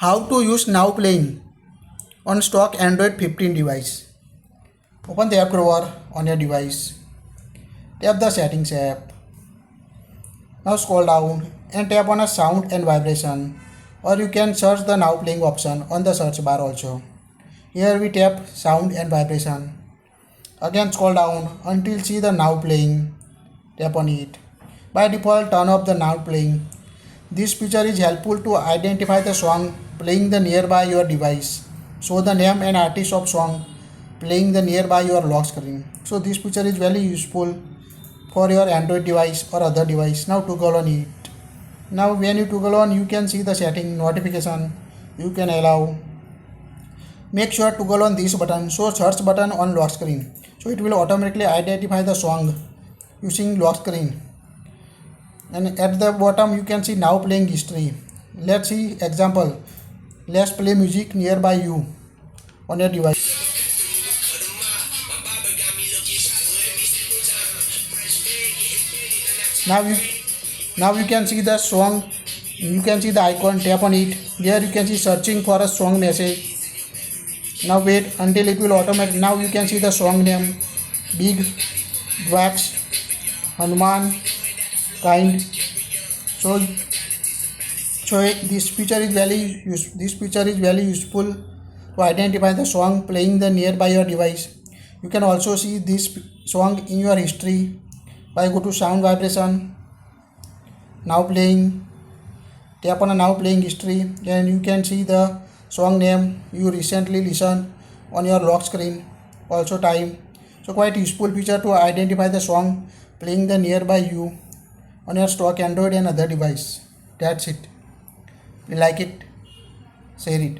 How to use Now Playing on stock Android 15 device. Open the app drawer on your device. Tap the Settings app. Now scroll down and tap on a sound and vibration, or you can search the Now Playing option on the search bar also. Here we tap sound and vibration. Again scroll down until see the Now Playing. Tap on it. By default, turn off the Now Playing. This feature is helpful to identify the song playing the nearby your device. Show the name and artist of song playing the nearby your lock screen. So this feature is very useful for your Android device or other device. Now toggle on it. Now when you toggle on, you can see the setting, notification, you can allow. Make sure to toggle on this button, so search button on lock screen. So it will automatically identify the song using lock screen. And at the bottom you can see Now Playing history. Let's see example. Let's play music nearby you on your device. Now you can see the song. You can see the icon. Tap on it. There you can see searching for a song message. Now wait until it will automate. Now you can see the song name: Big Wax, Hanuman, Kind. So this feature is very useful to identify the song playing the nearby your device. You can also see this song in your history by go to sound vibration, Now Playing. Tap on a Now Playing history and you can see the song name you recently listened on your lock screen, also time. So quite useful feature to identify the song playing the nearby you on your stock Android and other device. That's it. If you like it, share it.